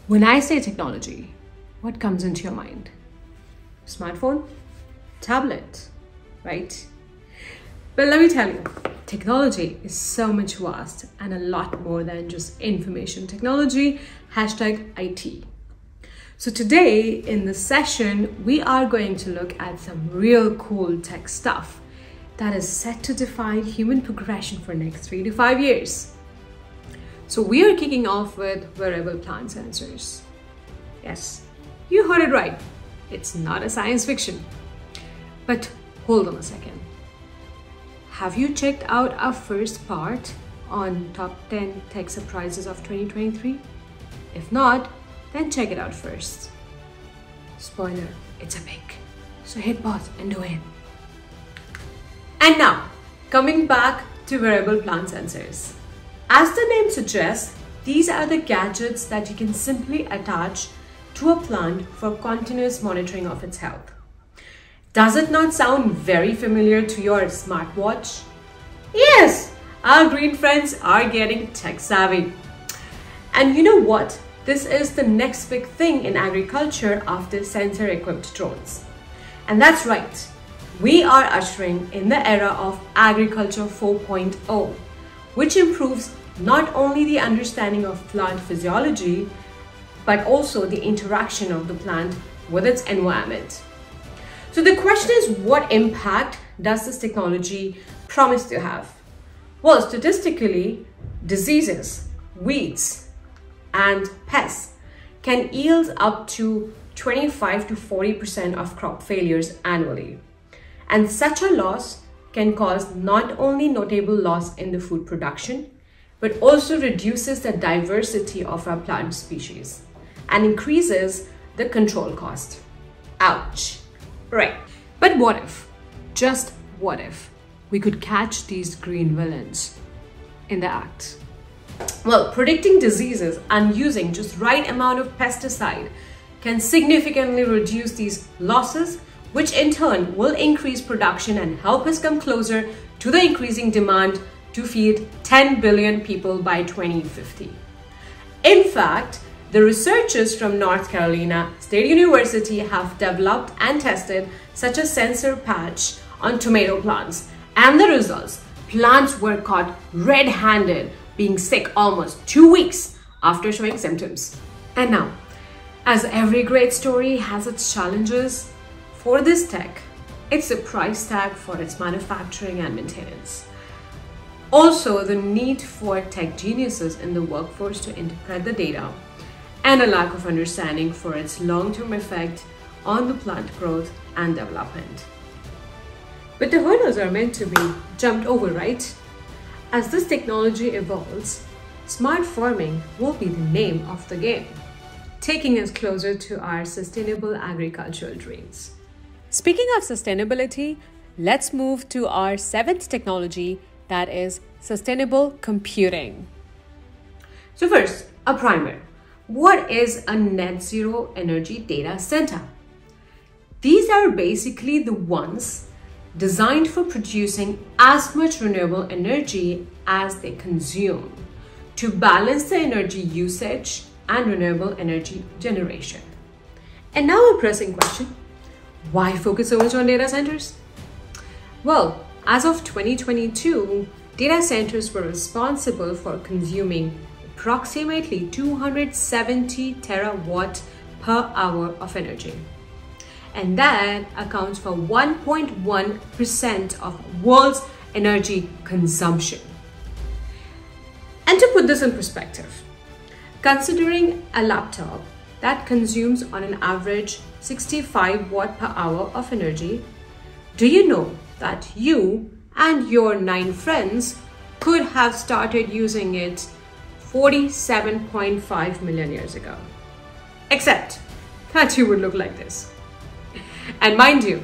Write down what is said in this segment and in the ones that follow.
When I say technology, what comes into your mind? Smartphone? Tablet, right? But let me tell you, technology is so much vast and a lot more than just information technology, #IT. So today in this session, we are going to look at some real cool tech stuff that is set to define human progression for next 3 to 5 years. So we are kicking off with wearable plant sensors. Yes, you heard it right. It's not a science fiction. But hold on a second. Have you checked out our first part on top 10 tech surprises of 2023? If not, then check it out first. Spoiler, it's epic. So hit pause and do it. And now, coming back to wearable plant sensors. As the name suggests, these are the gadgets that you can simply attach to a plant for continuous monitoring of its health. Does it not sound very familiar to your smartwatch? Yes, our green friends are getting tech savvy. And you know what? This is the next big thing in agriculture after sensor-equipped drones. And that's right, we are ushering in the era of Agriculture 4.0, which improves not only the understanding of plant physiology, but also the interaction of the plant with its environment. So the question is, what impact does this technology promise to have? Well, statistically, diseases, weeds, and pests can yield up to 25 to 40% of crop failures annually. And such a loss can cause not only notable loss in the food production, but also reduces the diversity of our plant species and increases the control cost. Ouch. Right. But what if, just what if, we could catch these green villains in the act? Well, predicting diseases and using just right amount of pesticide can significantly reduce these losses, which in turn will increase production and help us come closer to the increasing demand to feed 10 billion people by 2050. In fact, the researchers from North Carolina State University have developed and tested such a sensor patch on tomato plants, and the results, plants were caught red-handed, being sick almost 2 weeks after showing symptoms. And now, as every great story has its challenges, for this tech, it's a price tag for its manufacturing and maintenance. Also, the need for tech geniuses in the workforce to interpret the data, and a lack of understanding for its long-term effect on the plant growth and development. But the hurdles are meant to be jumped over, right? As this technology evolves, smart farming will be the name of the game, taking us closer to our sustainable agricultural dreams. Speaking of sustainability, let's move to our 7th technology, that is sustainable computing. So first, a primer. What is a net zero energy data center? These are basically the ones designed for producing as much renewable energy as they consume to balance the energy usage and renewable energy generation. And now a pressing question. Why focus so much on data centers? Well, as of 2022, data centers were responsible for consuming approximately 270 terawatt per hour of energy. And that accounts for 1.1% of world's energy consumption. And to put this in perspective, considering a laptop that consumes on an average 65 watt per hour of energy, do you know that you and your 9 friends could have started using it 47.5 million years ago? Except that you would look like this. And mind you,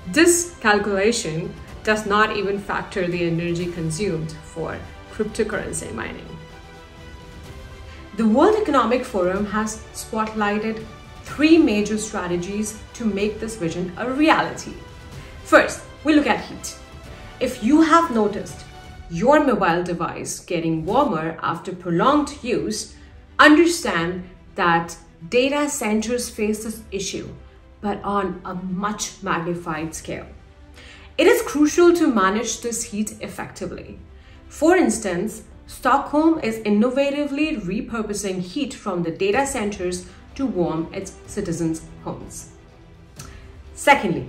this calculation does not even factor the energy consumed for cryptocurrency mining. The World Economic Forum has spotlighted 3 major strategies to make this vision a reality. First, we look at heat. If you have noticed your mobile device getting warmer after prolonged use, understand that data centers face this issue, but on a much magnified scale. It is crucial to manage this heat effectively. For instance, Stockholm is innovatively repurposing heat from the data centers to warm its citizens' homes. Secondly,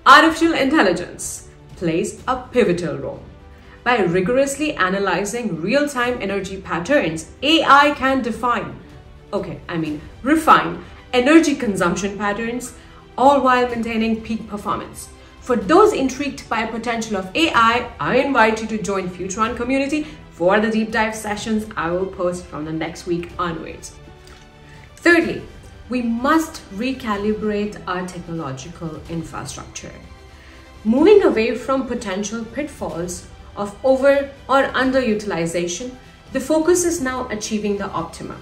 artificial intelligence plays a pivotal role. By rigorously analyzing real-time energy patterns, AI can refine energy consumption patterns, all while maintaining peak performance. For those intrigued by the potential of AI, I invite you to join Fiutran community for the deep dive sessions I will post from the next week onwards. Thirdly, we must recalibrate our technological infrastructure. Moving away from potential pitfalls of over or underutilization, the focus is now achieving the optimum.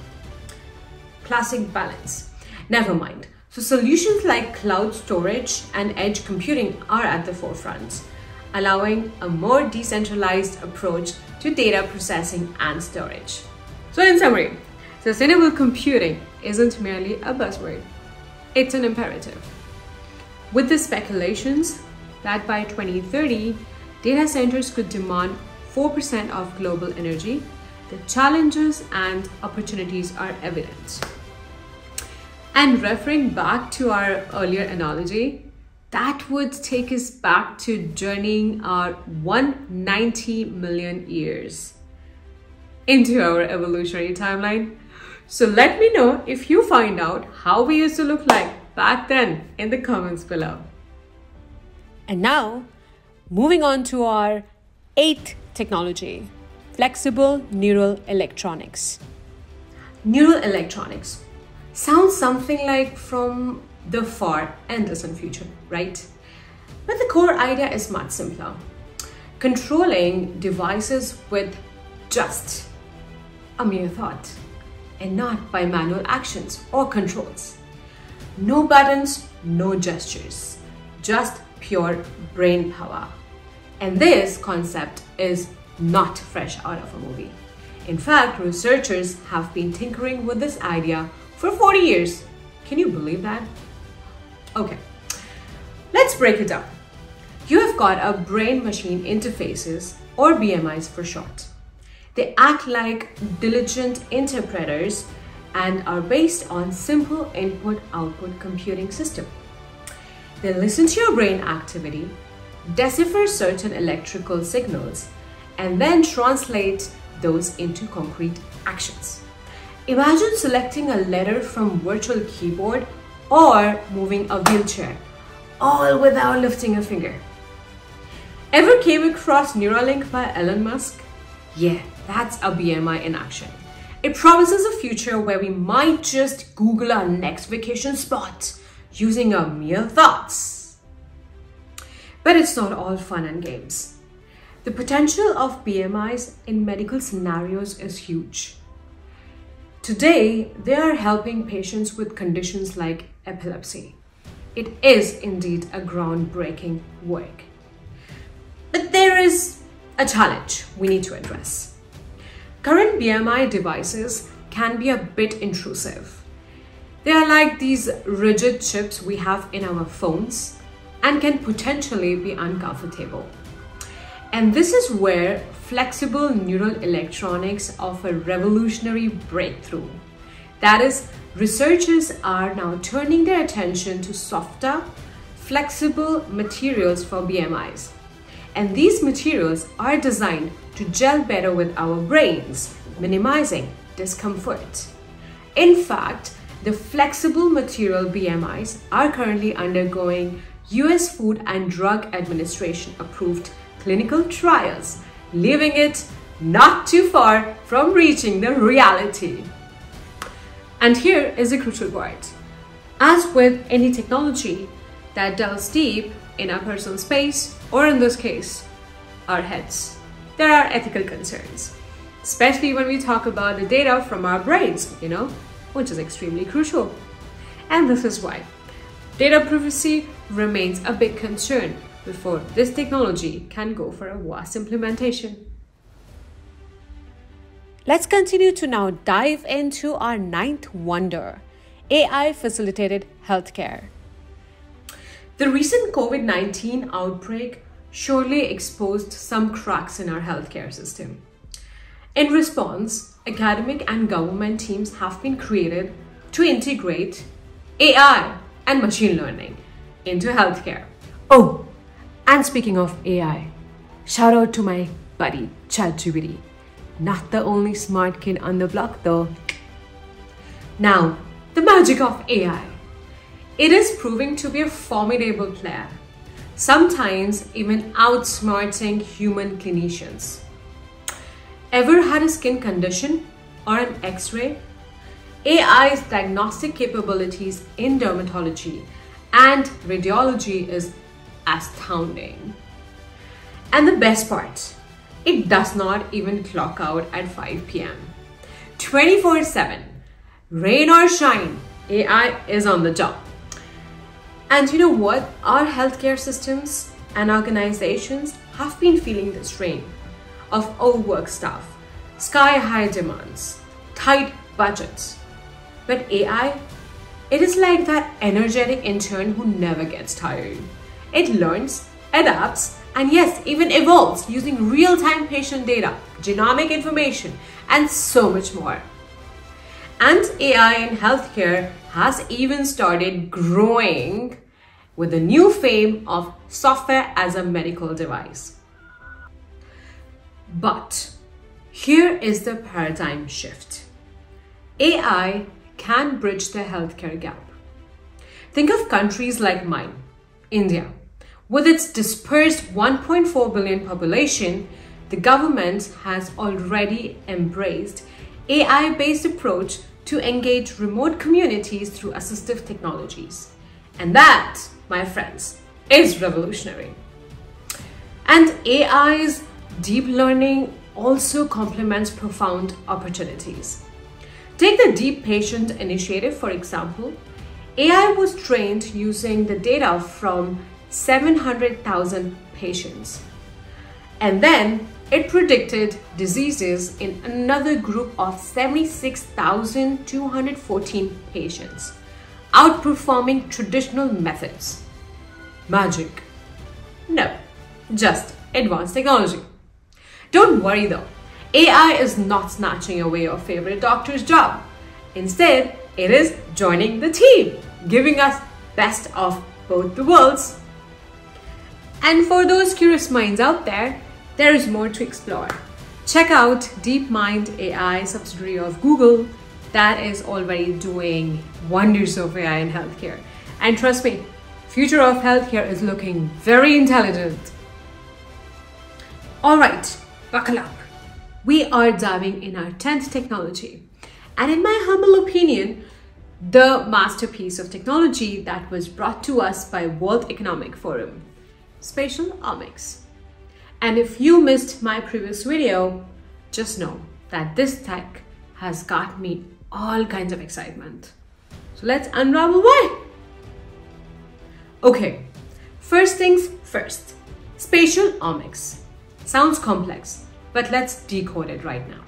Classic balance. Never mind. So solutions like cloud storage and edge computing are at the forefront, allowing a more decentralized approach to data processing and storage. So in summary, sustainable computing isn't merely a buzzword, it's an imperative. With the speculations that by 2030, data centers could demand 4% of global energy, the challenges and opportunities are evident. And referring back to our earlier analogy, that would take us back to journeying our 190 million years into our evolutionary timeline. So let me know if you find out how we used to look like back then in the comments below. And now, moving on to our 8th technology, flexible neural electronics. Neural electronics sounds something like from the far and distant future, right? But the core idea is much simpler. Controlling devices with just a mere thought and not by manual actions or controls. No buttons, no gestures, just pure brain power. And this concept is not fresh out of a movie. In fact, researchers have been tinkering with this idea for 40 years. Can you believe that? Okay, let's break it down. You have got a brain-machine interfaces, or BMIs for short. They act like diligent interpreters and are based on simple input-output computing system. They listen to your brain activity, decipher certain electrical signals, and then translate those into concrete actions. Imagine selecting a letter from virtual keyboard or moving a wheelchair, all without lifting a finger. Ever came across Neuralink by Elon Musk? Yeah, that's a BMI in action. It promises a future where we might just Google our next vacation spot using our mere thoughts. But it's not all fun and games. The potential of BMIs in medical scenarios is huge. Today, they are helping patients with conditions like epilepsy. It is indeed a groundbreaking work. But there is a challenge we need to address. Current BMI devices can be a bit intrusive. They are like these rigid chips we have in our phones and can potentially be uncomfortable. And this is where flexible neural electronics offer revolutionary breakthrough. That is, researchers are now turning their attention to softer, flexible materials for BMIs. And these materials are designed to gel better with our brains, minimizing discomfort. In fact, the flexible material BMIs are currently undergoing US Food and Drug Administration approved clinical trials, leaving it not too far from reaching the reality. And here is a crucial part. As with any technology that delves deep in our personal space, or in this case, our heads, there are ethical concerns, especially when we talk about the data from our brains, which is extremely crucial. And this is why data privacy remains a big concern before this technology can go for a vast implementation. Let's continue to now dive into our ninth wonder, AI-facilitated healthcare. The recent COVID-19 outbreak surely exposed some cracks in our healthcare system. In response, academic and government teams have been created to integrate AI and machine learning into healthcare. Oh, and speaking of AI, shout out to my buddy ChatGPT. Not the only smart kid on the block though. Now, the magic of AI. It is proving to be a formidable player, sometimes even outsmarting human clinicians. Ever had a skin condition or an X-ray? AI's diagnostic capabilities in dermatology and radiology is astounding. And the best part, it does not even clock out at 5 p.m. 24/7, rain or shine, AI is on the job. And you know what? Our healthcare systems and organizations have been feeling the strain of overworked staff, sky-high demands, tight budgets. But AI, it is like that energetic intern who never gets tired. It learns, adapts, and yes, even evolves using real-time patient data, genomic information, and so much more. And AI in healthcare has even started growing with the new fame of software as a medical device. But here is the paradigm shift. AI can bridge the healthcare gap. Think of countries like mine, India. With its dispersed 1.4 billion population, the government has already embraced AI-based approach to engage remote communities through assistive technologies. And that, my friends, is revolutionary. And AI's deep learning also complements profound opportunities. Take the Deep Patient Initiative, for example. AI was trained using the data from 700,000 patients. And then it predicted diseases in another group of 76,214 patients, outperforming traditional methods. Magic? No, just advanced technology. Don't worry though, AI is not snatching away your favorite doctor's job. Instead, it is joining the team, giving us best of both the worlds. And for those curious minds out there, there is more to explore. Check out DeepMind AI, subsidiary of Google, that is already doing wonders of AI in healthcare. And trust me, future of healthcare is looking very intelligent. All right, buckle up. We are diving in our 10th technology. And in my humble opinion, the masterpiece of technology that was brought to us by World Economic Forum, Spatial Omics. And if you missed my previous video, just know that this tech has got me all kinds of excitement. So let's unravel why. Okay, first things first, Spatial Omics. Sounds complex, but let's decode it right now.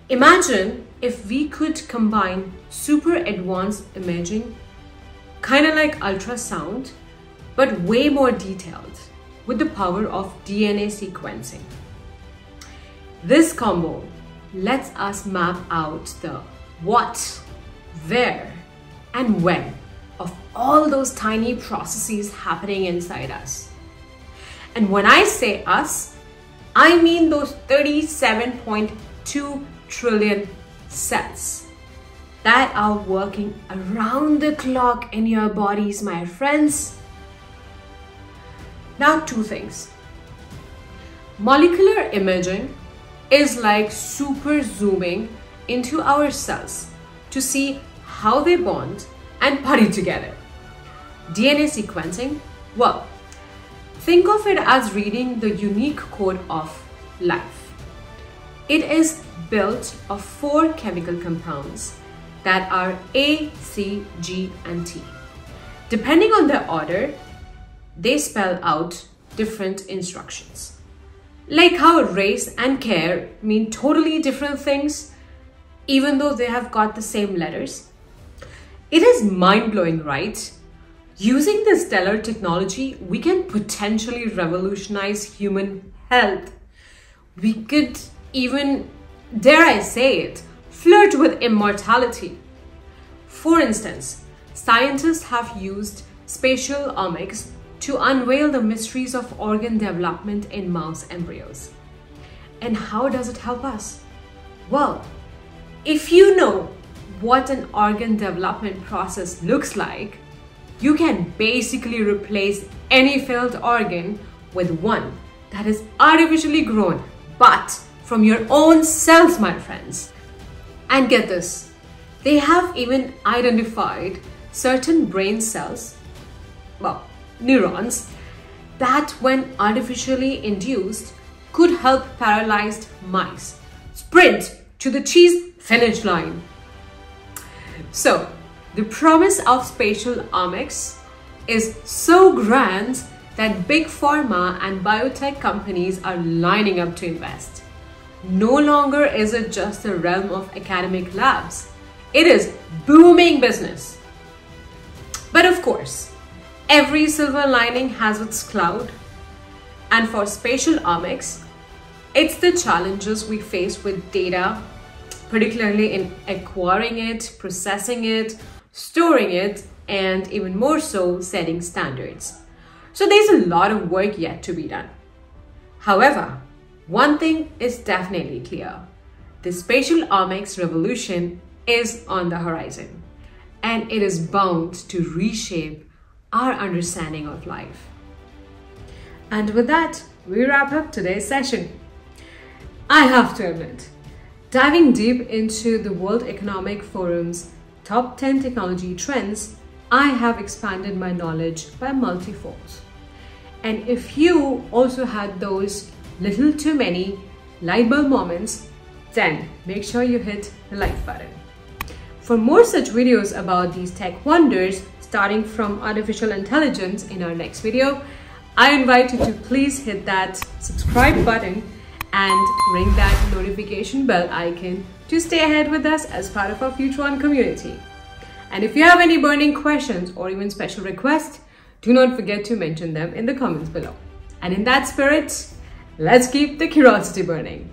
Imagine if we could combine super advanced imaging, kind of like ultrasound, but way more detailed, with the power of DNA sequencing. This combo lets us map out the what, where, and when of all those tiny processes happening inside us. And when I say us, I mean those 37.2 trillion cells that are working around the clock in your bodies, my friends. Now, two things. Molecular imaging is like super zooming into our cells to see how they bond and putty together. DNA sequencing, well, think of it as reading the unique code of life. It is built of 4 chemical compounds that are A, C, G, and T. Depending on their order, they spell out different instructions. Like how race and care mean totally different things, even though they have got the same letters. It is mind-blowing, right? Using this stellar technology, we can potentially revolutionize human health. We could even, dare I say it, flirt with immortality. For instance, scientists have used spatial omics to unveil the mysteries of organ development in mouse embryos. And how does it help us? Well, if you know what an organ development process looks like, you can basically replace any failed organ with one that is artificially grown, but from your own cells, my friends. And get this, they have even identified certain brain cells, well, neurons, that when artificially induced could help paralyzed mice sprint to the cheese finish line. So, the promise of spatial omics is so grand that big pharma and biotech companies are lining up to invest. No longer is it just the realm of academic labs. It is booming business. But of course, every silver lining has its cloud. And for spatial omics, it's the challenges we face with data, particularly in acquiring it, processing it, storing it, and even more so, setting standards. So there's a lot of work yet to be done. However, one thing is definitely clear. The spatial omics revolution is on the horizon, and it is bound to reshape our understanding of life. And with that, we wrap up today's session. I have to admit, diving deep into the World Economic Forum's top 10 technology trends, I have expanded my knowledge by multifold. And if you also had those little too many light bulb moments, then make sure you hit the like button. For more such videos about these tech wonders, starting from artificial intelligence in our next video, I invite you to please hit that subscribe button and ring that notification bell icon to stay ahead with us as part of our Fiutran community. And if you have any burning questions or even special requests, do not forget to mention them in the comments below. And in that spirit, let's keep the curiosity burning.